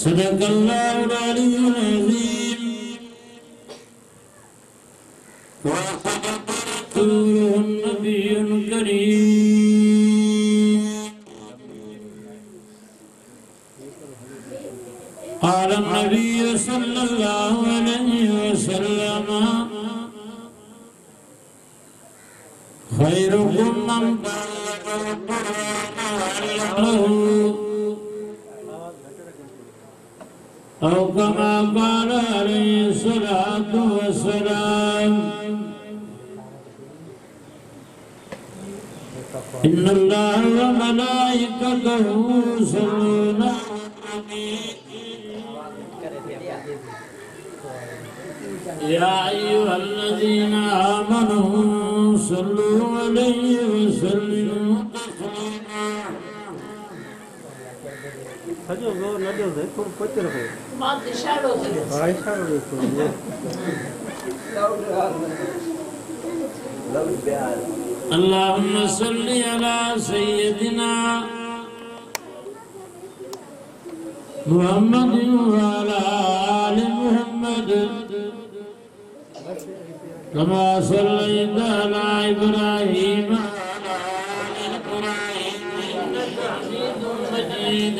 सदक़ल्लाहुल अलीयुल अज़ीम व सदक़ रसूलुन नबियुल करीम। क़ाल नबी सल्लल्लाहु अलैहि वसल्लम खैरुकुम मन तअल्लमल क़ुरआन वअल्लमहु औ कमा क़ाल अलैहिस्सलातु वस्सलाम। इन्नल्लाह व मलाइकतहु युसल्लूना अलन नबी या अय्युहल्लज़ीना आमनू सल्लू अलैहि वसल्लिमू तस्लीमा। हजो वो नजर दे थोड़ा पत्ते रखो बात इशारों से हां इशारा देखो ये अल्लाहुम्मा सल्ली अला सय्यदिना मुहम्मद व अला आलि मुहम्मद कमा सल्लैता अला इब्राहीम व अला आलि इब्राहीम इन्नका हमीदुम मजीद।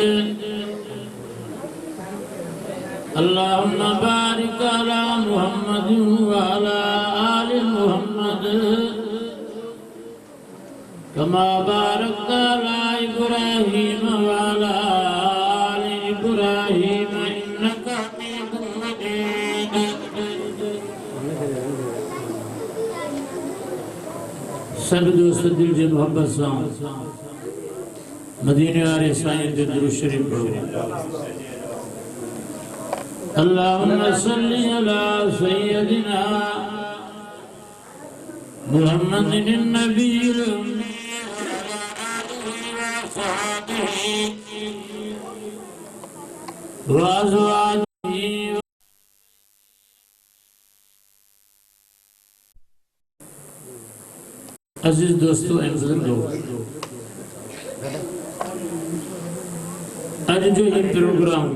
अल्लाहुम्मा बारिक अला मुहम्मद व अला आलि मुहम्मद कमा बारकता अला इब्राहीम व अला आलि इब्राहीम इन्नका हमीदुम मजीद। सब दोस्त दिल से मोहब्बत से मदीने वाले साईं दे दुरूद शरीफ पढ़ो। अल्लाहुम्मा सल्ली अला सय्यदिना मुहम्मदिन नबील उम्मी व अज़वाजिही। अजीज दोस्तों बुजुर्गों, आज जो ये प्रोग्राम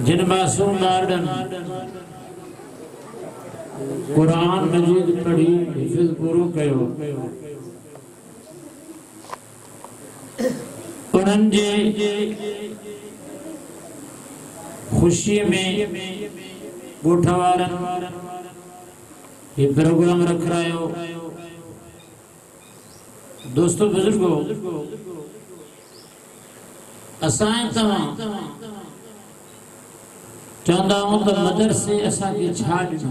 जिन मासूम ॿारनि कुरान मजीद पढ़ी हिफ़्ज़ पूरो कयो, उन्हनि जे ख़ुशीअ में ॻोठ वारनि ये प्रोग्राम रखायो। दोस्तों बुजुर्गों, असां तव्हां चवंदा आहियूं त मदरसे असांखे छा ॾिनो।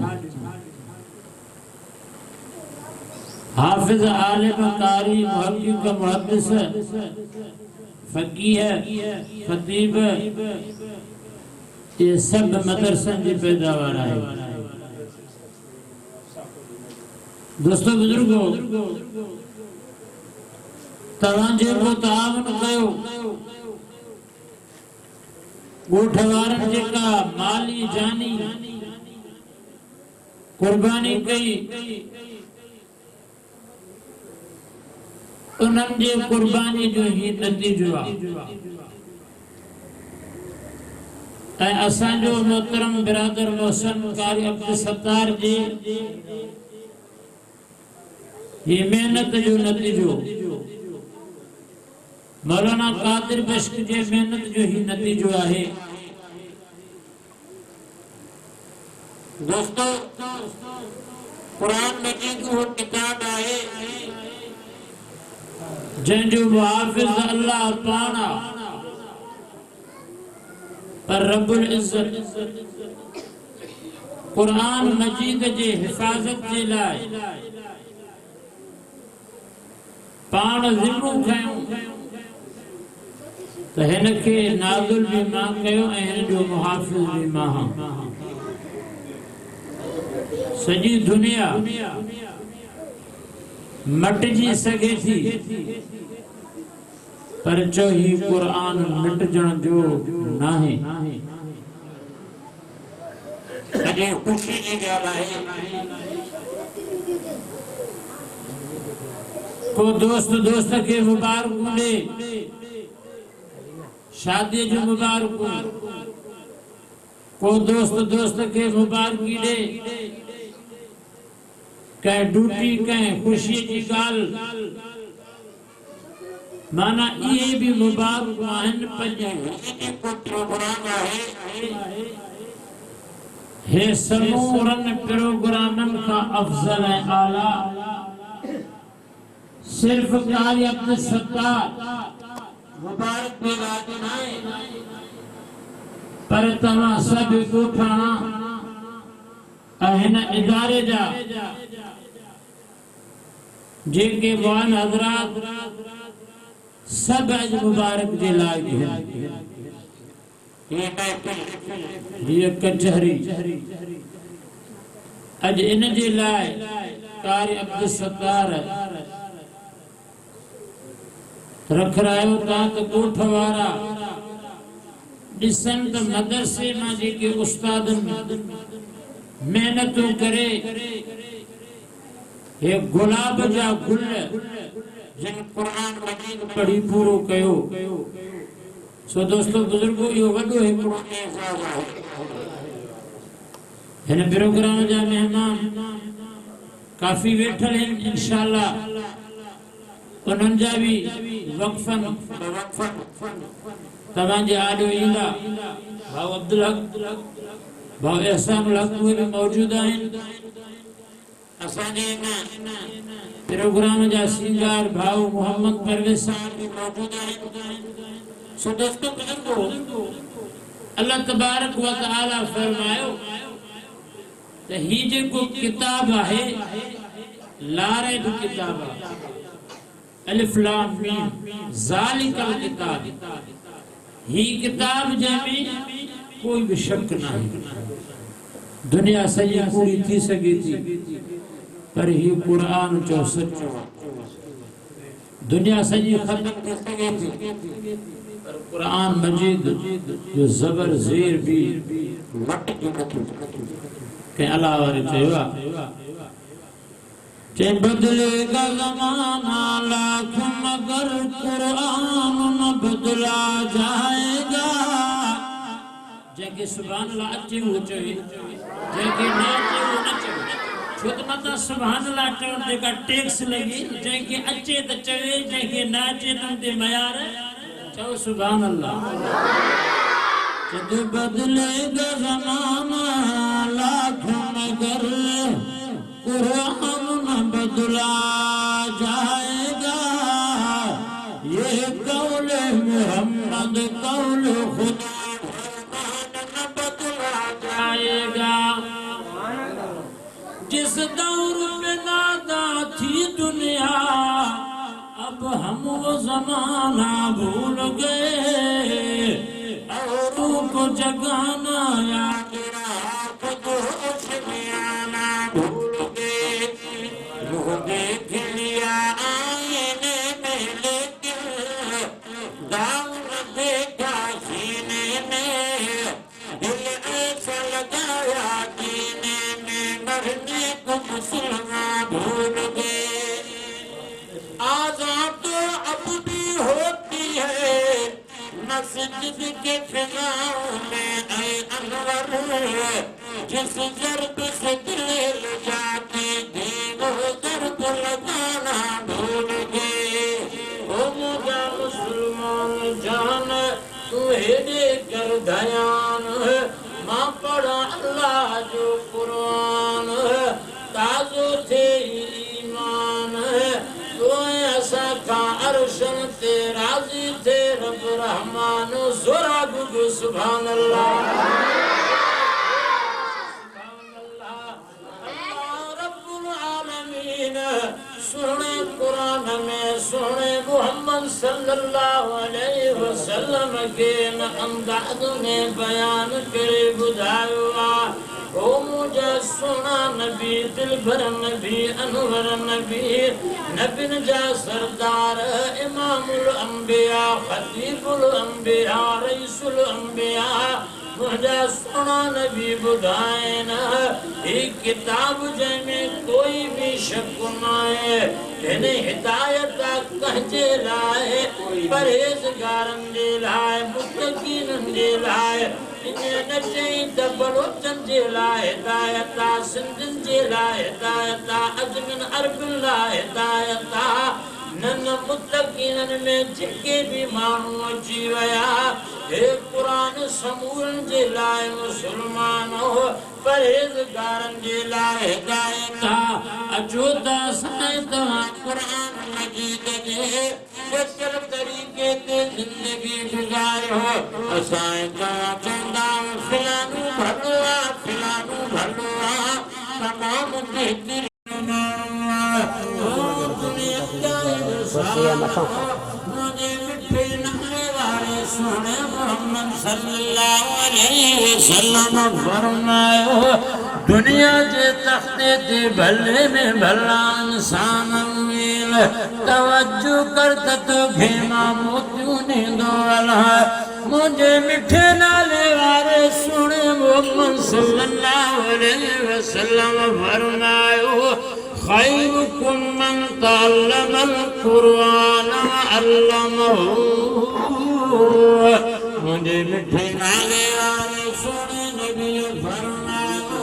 हाफ़िज़, आलिम, कारी, मुहक़्क़िक़, मुहद्दिस, फ़क़ीह, ख़तीब, ये सब मदरसनि जी पैदावार आहे। दोस्तों बुजुर्गों, तव्हां जेको तावन कयो, ॻोठ वारनि जेका माली जानी कुर्बानी कई, उन्हनि जे कुर्बानी जो ही नतीजो आहे। ऐं असांजो मोहतरम बिरादर मोहसिन कारी अब्दुल सत्तार जी ये मेहनत जो नतीजो, मौलाना कादिर बश्क जे मेहनत जो ही नतीजो आहे। दोस्तों, कुरान मजीद वो किताब आहे जंहिंजो मुहाफ़िज़ अल्लाह पाण आहे, पर रब्बुल इज़्ज़त कुरान मजीद जे हिफ़ाज़त जे लाइ पाण ज़िम्मो खयो त हिनखे नाज़िल भी मां कयो ऐं हिन जो मुहाफ़िज़ भी मां। सॼी दुनिया मटिजी सघे थी, पर जो ही कुरान मिटजण जो नाहे। अॼु ख़ुशी जी ॻाल्हि आहे को दोस्त दोस्त के मुबारक दे शादी जो मुबारक को दोस्त दोस्त के मुबारक दे कह ड्यूटी कह खुशी की गाल माना ये भी मुबारक महन पंजे है समूरन प्रोग्रामन का अफजल है आला सिर्फ कारी अपने सत्तार मुबारक भी लादिन है पर तमा सब को ठाना अहन इदारे जा जेके वान हजरात सब अज मुबारक जे लायक है ये कचहरी अज इन जे लाए कारी अब्दुल सत्तार रख रहा ता तो कोठ वारा दिसन त मदरसे में जेके उस्तादन मेहनतों करे ये गुलाब जा गुल जिन कुरान मजीद पढ़ी पूरो कयो सो दोस्तों बुजुर्गो यो वडो है इन प्रोग्राम जा मेहमान काफी वेठल हैं इंशाअल्लाह उन्हनि जा भी वक्फन तव्हांजे आॾो ईंदा भाउ अब्दुल हक भाउ एहसान हक उहे भी मौजूद आहिनि असांजे प्रोग्राम जा सिंगार भाउ मोहम्मद परवेज साहब भी मौजूद आहिनि सो दोस्तों बुजुर्गो अल्लाह तबारक व तआला फरमायो त ही जेको किताब आहे लारे जो किताब आहे अलिफ लाम मीम ज़ालिकल किताब ही किताब जंहिंमें कोई भी शक नहीं दुनिया सही पूरी थी सके थी पर ही कुरान जो सच्चो दुनिया सही खत्म थी सके थी पर कुरान मजीद जो जबर ज़ेर भी वट के अलावा चयो चे बदलेगा ज़माना लाख मगर कुरान न बदला जाएगा जेके सुभान अल्लाह अचे वो चवे जेके ना अचे वो न चवे छो त मता सुभान अल्लाह चवण जेका टैक्स लगी जेके अचे त चवे जेके ना अचे त ते मयार चओ सुभान अल्लाह जब बदलेगा ज़माना लाख मगर कुरान न बदला जाएगा ये कौल मोहम्मद कौल खुदा न बदला जाएगा जिस दौर में नादा थी दुनिया अब हम वो जमाना भूल गए औरों को जगाना याद रहा खुद होश में आना भूल गए मुँह देख लिया आईने में लेकिन दाव न देखा सीने में दिल ऐसा लगाया सीने में मरने को मुसलमान भूल गए आजाद तो अब भी होती है मस्जिद के फिजाओं में ऐ अनवर जिस जर्द से दिल जाती थी वो दर्द लगाना भूल गए ओ मुझा मुसलमान जान तू हेडे कर दयान मां पढ़ा अल्लाह जो कुरान ताजो थे ईमान तो ऐसा का अर्शन ते राजी थे रब रहमान जोरा गुगु सुभान अल्लाह रब्बुल आलमीन सुने कुरान में सुने मोहम्मद सल्लल्लाहु अलैहि वसल्लम के अंदाज में बयान करे बुधायो ओ मुझे सुना नबी दिल भर नबी अनवर नबी नबीन जा सरदार इमामुल अंबिया खतीबुल अंबिया रईसुल अंबिया मुझा सुना नबी बुधाए न एक किताब जैमें कोई भी शक न है इन्हें हिदायत कहजे लाए परहेज़गारन जे लाए मुत्तकीन जे लाए इन्हें न चई त बलोचन जे लाए हिदायत सिंधन जे लाए हिदायत अजमिन अरबिन लाए हिदायत नन मुत्तकीनन में जेके भी माण्हू अची विया हे क़ुरान समूरन जे लाइ मुसलमान परहेज़गारन जे लाइ हिदायत अचो त असां तव्हां क़ुरान मजीद जे बचल तरीक़े ते ज़िंदगी गुज़ारियो असां तव्हां चवंदा फिलानू भलो आहे फिलानू भलो आहे तमामु बहितरीन मुझे मिठे नाले वाले सोने मोहम्मद सल्लल्लाहु अलैहि वसल्लम फरमायो दुनिया जे तख्ते ते भले में भला इंसान मिल तवज्जो कर त तोखे मां मोतियूं ॾींदो अलाह मुझे मिठे नाले वाले सोने मोहम्मद सल्लल्लाहु अलैहि वसल्लम फरमायो खैरुकुम मन तअल्लमल कुरान अल्लमहु मुझे मिठे नाले वाले सोने नबी फरमायो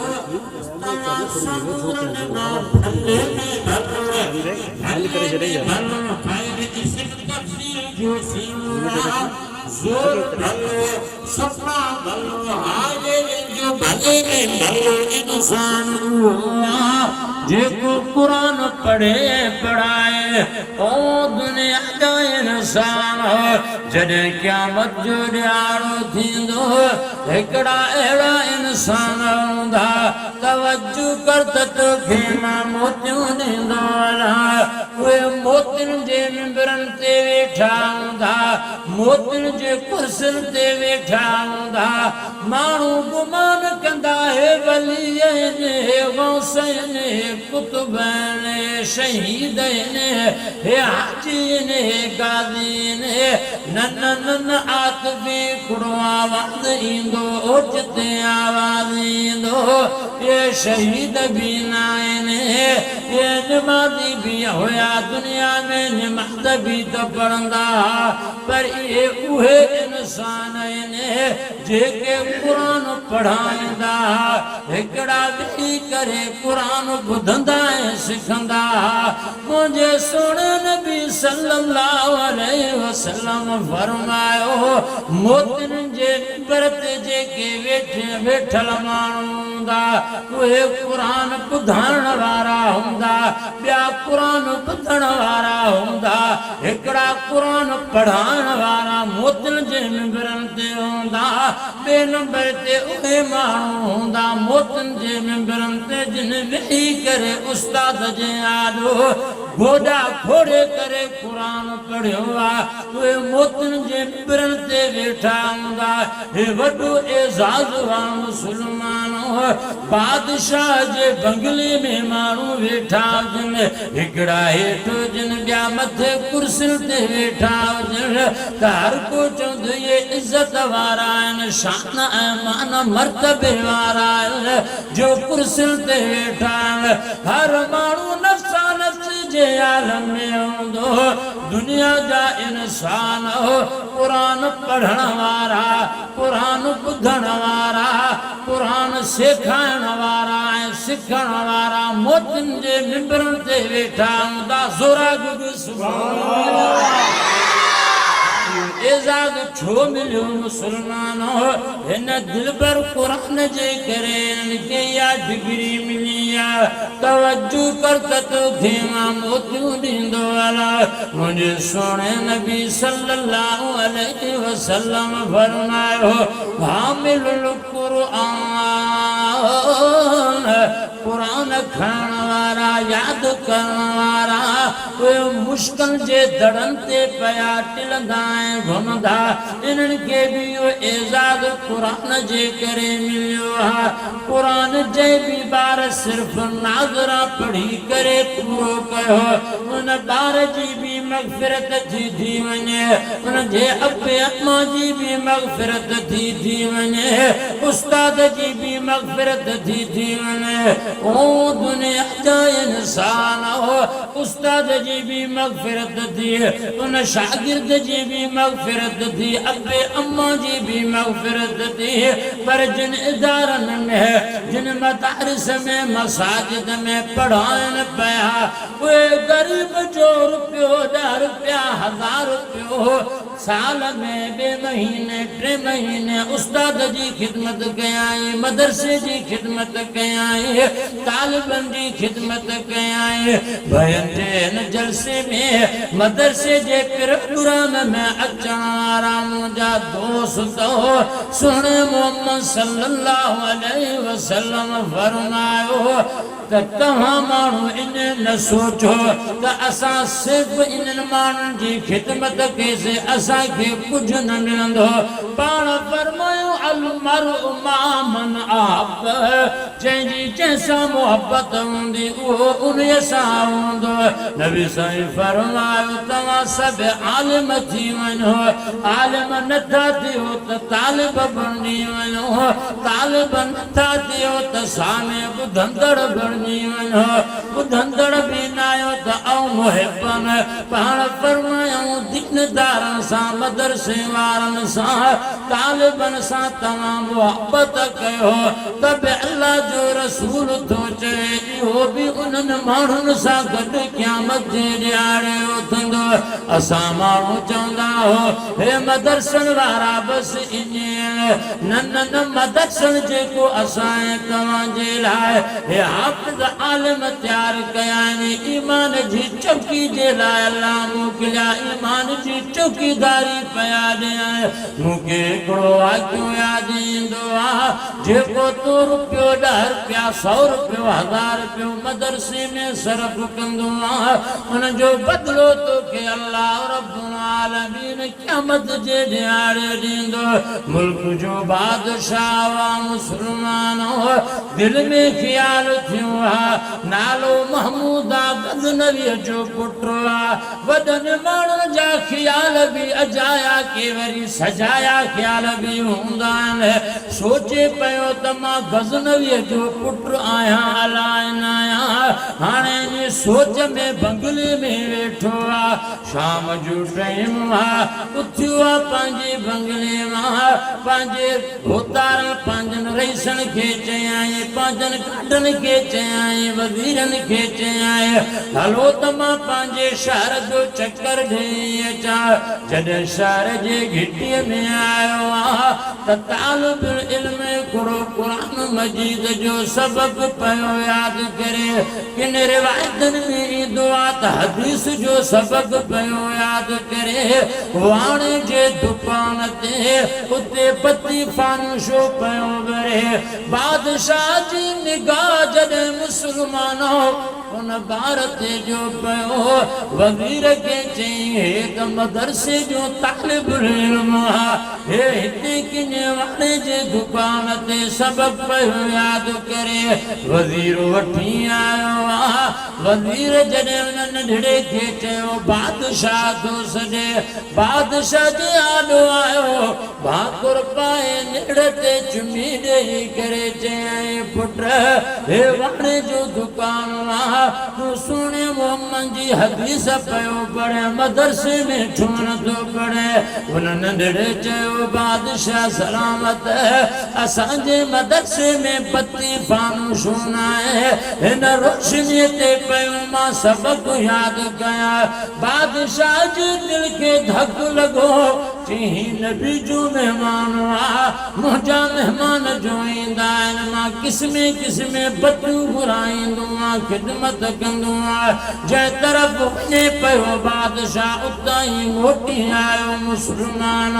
सपना भलो हाजिर जो भले में भलो इंसान जेको कुरान पढ़े पढ़ाए ओ दुनिया जो इंसान जॾहिं क़यामत जो ॾियारो थींदो हिकिड़ा अहिड़ा इंसान हूंदा तवज्जो कर त तोखे मां मोतियूं ॾींदो अलाह उहे मोतियुनि जे मिंबरनि ते वेठा हूंदा मोतियुनि जे कुर्सियुनि ते वेठा हूंदा माण्हू गुमान कंदा हे वली आहिनि हे गौस आहिनि हे कुतुब आहिनि हे शहीद आहिनि हे हाजी आहिनि हे गाज़ी आहिनि नन नन आतबी हिकिड़ो आवाज़ ईंदो ओचिते आवाज़ ईंदो ये शहीद भी न आहिनि ये निमाज़ी भी हुया दुनिया में निमाज़ भी त पढ़ंदा पर ये उहे इंसान आहिनि जेके क़ुरान पढ़ाईंदा हिकिड़ा वेही करे क़ुरान ॿुधंदा ऐं सिखंदा मुंहिंजे सुहिणे नबी सल्लल्लाहु अलैहि वसल्लम फरमायो मोतियुनि जे मिंबर ते जेके वेठल माण्हू हूंदा उहे क़ुरान ॿुधाइण वारा हूंदा ॿिया क़ुरान ॿुधण वारा हूंदा हिकिड़ा क़ुरान पढ़ाइण वारा मोतियुनि जे मिंबरनि ते हूंदा ॿिए नंबर ते उहे माण्हू हूंदा मोतियुनि जे मिंबरनि ते जिन वेही करे उस्ताद जे आॾो गोॾा खोड़े करे क़ुरान पढ़ियो आहे उहे मोतियुनि जे मिंबरनि ते वेठा हूंदा हे वॾो एज़ाज़ आहे मुस्लमान बादशाह जे बंगले में माण्हू वेठा हुजनि हिकिड़ा हेठि हुजनि ॿिया मथे कुर्सियुनि ते वेठा हुजनि त हर को चवंदो इहे इज़त वारा आहिनि शान ऐं मान मर्तबे वारा आहिनि जो कुर्सियुनि ते वेठा आहिनि हर माण्हू नफ़्सा नफ़्स जे आलम में हूंदो दुनिया जा इंसान क़ुरान पढ़ण वारा क़ुरान ॿुधण वारा क़ुरान सेखारण वारा ऐं सिखण वारा मोतियुनि जे मिंबरनि ते वेठा हूंदा ज़ोरा गुरू सुभान एज़ाज़ छो मिलियो मुसलमानो हिन दिलबर क़ुरान जे करे हिनखे इहा डिग्री मिली आहे तवज्जो कर त तोखे मां मोतियूं ॾींदो अलाह मुंहिंजे सुहिणे नबी सल्लल्लाहु अलैहि वसल्लम फरमायो हामिलुल क़ुरान क़ुरान खणण वारा यादि करण वारा उहे मुश्किल जे दड़नि ते पिया टिलंदा ऐं घुमंदा इन्हनि खे बि इहो एज़ाज़ क़ुरान जे करे मिलियो आहे क़ुरान जे बि ॿार सिर्फ़ु नाज़रा पढ़ी करे पूरो कयो उन ॿार जी बि मग़फ़िरत थी वञे, उनजे अबे अम्मा जी बि मग़फ़िरत थी वञे, उस्ताद जी बि मग़फ़िरत थी वञे। ओ दुनिया जा इंसान हो, उस्ताद जी बि मग़फ़िरत थी, उन शागिर्द जी बि मग़फ़िरत थी, अबे अम्मा जी बि मग़फ़िरत थी। पर जिन इदारनि में, जिन मदारिस में, मसाजिद में पढ़ाइण पिया, उहे ग़रीब जो रुपयो, 10 रुपया, 1000 रुपयो साल में 2 महीने 3 महीने उस्ताद जी ख़िदमत कयाई, मदरसे जी ख़िदमत कयाई, तालिबनि जी ख़िदमत कयाई। भयनि जे हिन जलसे में मदरसे जे प्रोग्राम में अचण वारा मुंहिंजा दोस्त हो, सुहिणे मोहम्मद सल्लल्लाहु अलैहि वसल्लम फरमायो त तव्हां माण्हू इन न सोचो त असां सिर्फ़ु इन्हनि माण्हुनि जी ख़िदमत कईसीं, असांखे कुझु न मिलंदो। पाण फरमायो अल मरउ मा मन अहब, जंहिंजी जंहिंसां मुहबत हूंदी उहो उन्हीअ सां हूंदो। नबी साईं फरमायो तव्हां सभु आलिम थी वञो, आलिम नथा थियो त तालिब बणिजी वञो, तालिब नथा थियो त सामे ॿुधंदड़ बणिजी वञो, ॿुधंदड़ बि न आहियो त ऐं मुहिबन। पाण फरमायूं दीनदारनि सां, मदरसे वारनि सां, तालिबनि सां तव्हां मुहबत कयो त बि अल्लाह जो रसूल थो चए इहो बि उन्हनि माण्हुनि सां गॾु क़यामत जे ॾियारे उथंदो। असां माण्हू चवंदा हो हे मदरसनि वारा बसि ईअं न न न, मदरसनि जेको असां तव्हांजे लाइ हे हाफ़िज़ आलिम तयारु कया आहिनि, ईमान जी चौकी जे लाइ अल्लाह मोकिलिया, ईमान जी चौकीदारी पिया ॾियनि। मूंखे हिकिड़ो वाक़ियो यादि ईंदो आहे, जेको तो रुपयो 10 रुपया 100 रुपयो 1000 रुपयो मदरसे में सर्फ कंदो आहे, उनजो बदिलो तोखे अल्लाह रब्बुल आलमीन क़यामत जे ॾियारे ॾींदो। मुल्क जो बादशाह हुआ मुसलमान हो, दिल में ख़्याल थियो आहे नालो महमूद आहे, गज़नवीअ जो पुटु आहे। वॾनि माण्हुनि जा ख़्याल बि अजाया के वरी सजाया ख़्याल बि हूंदा आहिनि। सोचे पियो त मां गज़नवीअ जो पुटु आहियां अलाए न आहियां, हाणे इन सोच में बंगले में वेठो आहे। शाम जो टाइम आहे, उथियो आहे पंहिंजे बंगले मां, पंहिंजे भोतारनि पंहिंजनि रईसनि खे चयाईं, पंहिंजनि काढनि खे चयाईं, वज़ीरनि खे चयाईं हलो त मां पंहिंजे शहर जो चकर ॾेई अचां। जॾहिं शहर जे घिटीअ में आयो आहे त तालिबुल इल्म हिकिड़ो क़ुरान मजीद जो सबक़ पियो यादि करे, किन रिवायतनि में ईंदो आहे त हदीस जो सबक़ पियो यादि करे। वाणे जे दुकान ते उते पती फानूशो पियो ॿरे, बादशाह जी निगाह जॾहिं मुसलमानो उन ॿार ते जो पियो, वज़ीर खे चई हे त मदरसे जो तालिबुल इल्म आहे, हे हिते किने वाणे जे दुकान ते सबक़ पियो यादि करे। वज़ीर वठी आयो आहे, वज़ीर जॾहिं उन नंढड़े खे चयो बादशाह थो सॾे, बादशाह जे आॾो आयो, भाकुर पाए निड़ ते चुमी ॾेई करे चयाईं पुट हे वाणे जो दुकान आहे, तूं सुहिणे मोहम्मद जी हदीस पियो पढ़े, मदरसे में छो नथो पढ़े। उन नंढड़े चयो बादशाह सलामत, असांजे मदरसे में बत्ती फानूशो न आहे, हिन रोशनीअ ते पियो मां सबक़ यादि कयां। बादशाह जे दिल खे धक लॻो, चई नबी जो महिमान आहे, मुंहिंजा महिमान जो ईंदा आहिनि, मां क़िस्मे क़िस्मे बतियूं घुराईंदो आहियां, ख़िदमत कंदो आहियां। जंहिं तरफ़ वञे पियो बादशाह उतां ई मोटी आयो मुसलमान।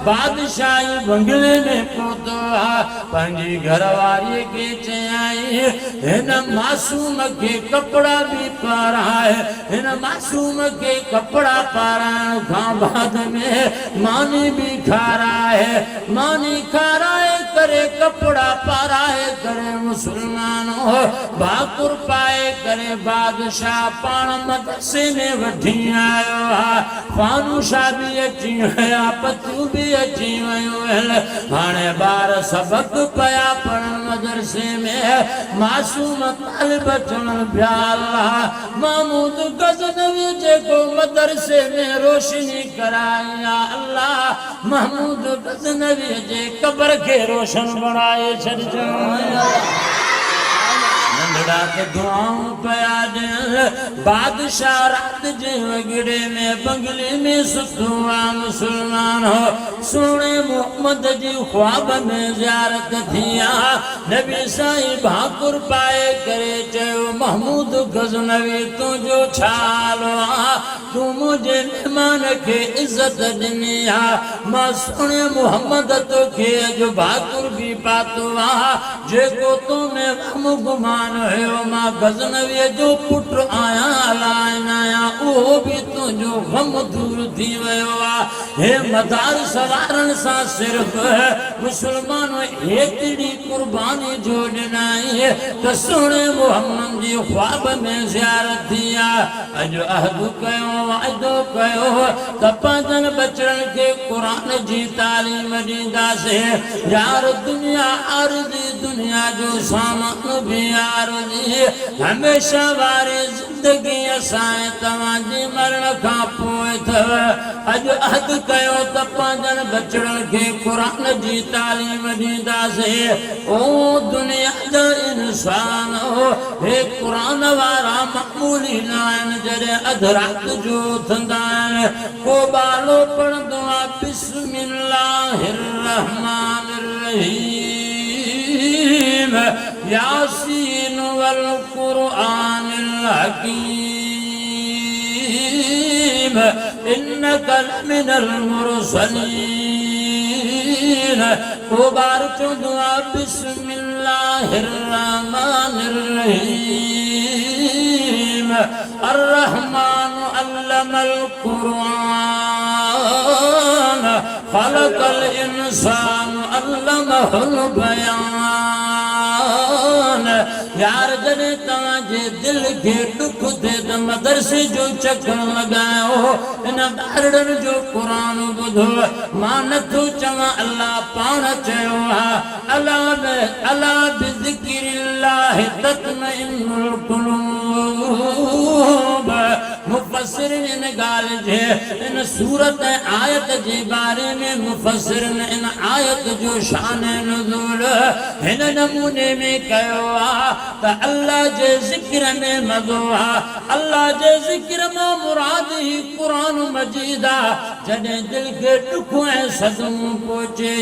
बादशाह बंगले में पहुतो आहे, पंहिंजी घरवारीअ खे चयाईं हिन मासूम खे कपिड़ा बि पाराए, हिन मासूम खे कपिड़ा पाराइण खां बाद में मानी भी खाराए मानी खाराए करे कपड़ा पाराए करे मुसलमान हो भाकुर पाए करे बादशाह पाण मदरसे में वठी आयो हा फानूशा भी अची विया पतियूं भी अची वियूं हाणे ॿार सबक पया पढ़ण मदरसे में मासूम तालिब अचण पिया अल्लाह महमूद गज़नवी जेको मदरसे में रोशनी कराई या अल्लाह महमूद गज़नवी जे कब्र के रोशन बनाए छॾिजो नंढड़ा के दुआऊं पया ॾियनि बादशाह रात जे वॻड़े में बंगले में सुतो आहे मुसलमान हो सोणे मोहम्मद जी ख्वाब में ज़ियारत थी आहे नबी साईं भाकुर पाए करे चयो महमूद गज़नवी तुंहिंजो छा हाल आहे तूं मुंहिंजे महिमान खे इज़त ॾिनी आहे मां सोणे मोहम्मद तोखे अॼु भाकुर बि पातो आहे जेको तूं में वहम गुमान हुयो मां गज़नवीअ जो पुटु आहियां अलाइन आहियां उहो बि तुंहिंजो ग़म दूर थी वियो आहे हे मदार सवारण सां सिर्फ़ मुसलमान हेतिरी क़ुर्बानी जो ॾिनई त सुहिणे मोहम्मद जी ख्वाब में ज़ियारत थी आहे अॼु अहद कयो वाइदो कयो त पंहिंजनि बचड़नि खे क़ुरान जी तालीम ॾींदासीं यार दुनिया आरज़ी दुनिया जो सामान भी आरज़ी हमेशा वारी ज़िंदगी असां तव्हांजी मरण खां पोइ अथव अॼु अहद कयो त पंहिंजनि बचड़नि खे क़ुरान जी तालीम ॾींदासीं ओ दुनिया जा इंसान हो हे क़ुरान वारा मामूली न आहिनि जॾहिं अधु राति जो उथंदा आहिनि को ॿालो पढ़ंदो आहे बिस्मिल्लाहिर रहमानिर रहीम यासीन वल क़ुरआनिल हकीम इन्नका लमिनल मुरसलीन को ॿार चवंदो आहे बिस्मिल्लाहिर रहमानिर रहीम अर्रहमान अल्लमल क़ुरआन खलक़ल इंसान अल्लमहुल बयान यार जॾहिं तव्हांजे दिलि खे ॾुख थिए त मदरसे जो चकर लॻायो इन ॿारनि जो क़ुरान ॿुधो मां नथो चवां अल्लाह पाण चयो आहे अला बिज़िक्रिल्लाहि तत्मइन्नुल क़ुलूब मुफ़स्सिरिन इन ॻाल्हि जे इन सूरत ऐं आयत जे बारे में मुफ़स्सिरिन इन आयत जो शान नुज़ूल हिन नमूने में कयो आहे त अल्लाह जे ज़िक्र में मज़ो आहे अल्लाह जे ज़िक्र मां मुराद ई क़ुरान मजीद आहे जॾहिं दिलि खे ॾुख ऐं सदमो पहुचे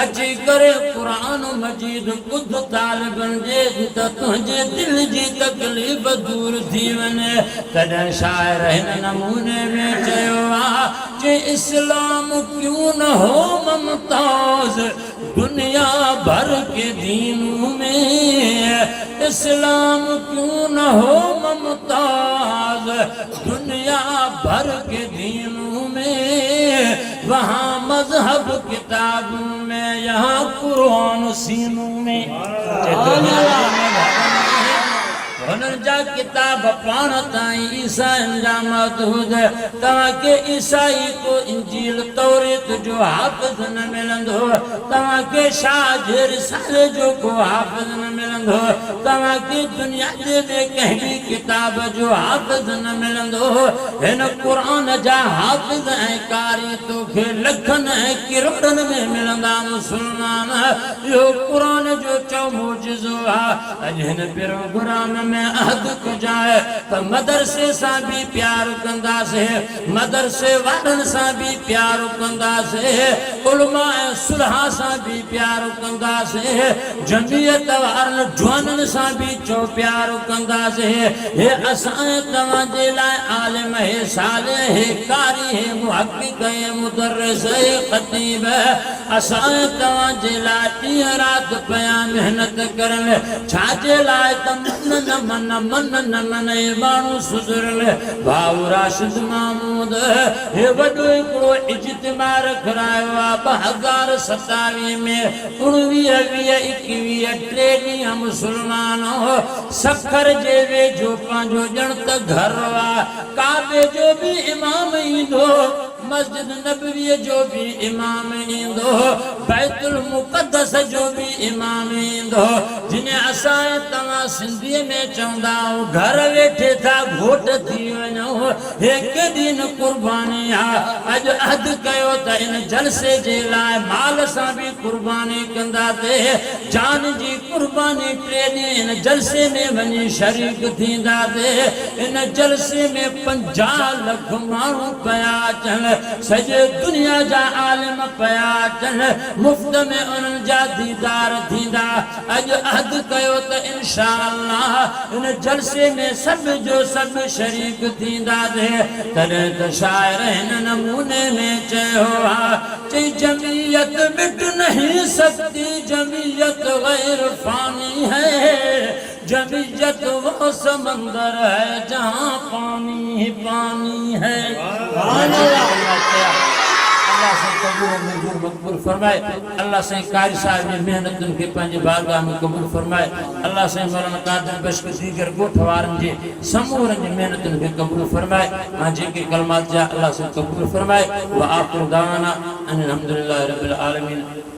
अची करे क़ुरान मजीद ॿुध तालिबनि जे त तुंहिंजे दिलि जी तकलीफ़ दूर थी वञे तॾहिं शाइर हिन नमूने में चयो आहे कि इस्लाम क्यों न हो मुमताज़ दुनिया भर के दीनों में इस्लाम क्यों न हो मुमताज़ दुनिया भर के दीनों में वहाँ मजहब किताबों में यहाँ कुरान सीनों में हुननि जा किताब पाण ताईं ईसाइनि जा महदूद तव्हांखे ईसाई को इंजील तौरेत जो हाफ़िज़ न मिलंदो तव्हांखे शाह जे रिसाले जो को हाफ़िज़ न मिलंदो तव्हांखे दुनिया जे ॿिए कंहिं बि किताब जो हाफ़िज़ न मिलंदो हिन क़ुरान जा हाफ़िज़ ऐं कारी तोखे लखनि ऐं किरोड़नि में मिलंदा मुसलमान इहो क़ुरान जो चओ मोजिज़ो आहे अॼु हिन प्रोग्राम में अहद कजाए त मदरसे सां बि प्यार कंदासीं मदरसे वारनि सां बि प्यार कंदासीं उलमा ऐं सुलहा सां बि प्यार कंदासीं जमीयत वारनि जवाननि सां बि चो प्यार कंदासीं हे असां तव्हांजे लाइ आलिम हे सालिह हे कारी हे मुहक़िक़ हे मुदर्रिस हे ख़तीब असां तव्हांजे लाइ ॾींहं राति पिया महिनत करनि छाजे लाइ त मन न मन हे माण्हू सुधरियल भाउ राशिद महमूद हे वॾो हिकिड़ो इज्तिमा रखायो आहे 2027 में 19 20 21 3 ॾींहं मुस्लमान सखर जे वेझो पंहिंजो ॼण त घर आहे काबे जो बि इमाम ईंदो मस्जिद नबवी जो भी इमाम ईंदो बैतुल मुक़द्दस जो भी इमाम ईंदो जिन्हें असां तव्हां सिंधीअ में चवंदा घर वेठे था घोट थी वञो हिकु ॾींहुं कुर्बानी आहे अॼु अहद कयो त इन जलसे जे लाइ माल सां बि कुर्बानी कंदासीं जान जी कुर्बानी 3 ॾींहं इन जलसे में वञी शरीक थींदासीं इन जलसे में 50 लख माण्हू पिया अचनि सॼे दुनिया जा आलिम पिया अचनि मुफ़्त में उन्हनि जा दीदार थींदा अॼु अहद कयो त इंशा अल्लाह इन जलसे में सभु जो सभु शरीक थींदासीं तॾहिं त शाइर हिन नमूने में चयो आहे चई जमीयत मिट नहीं सकती जमीयत गैर फानी है जमीयत वो समंदर है जहाँ पानी ही पानी है अल्लाह से कबूल मंजूर मकबूल फरमाए अल्लाह से कारी साहब जी मेहनतन के पंहिंजे बारगाह में कबूल फरमाए अल्लाह से मौलाना कादिर बश्क दीगर गोठ वारन जी समूरन जी मेहनतन के कबूल फरमाए मां जेके कलमात जा अल्लाह से कबूल फरमाए व आखिर दावाना अन अल्हम्दुलिल्लाहि रब्बिल आलमीन।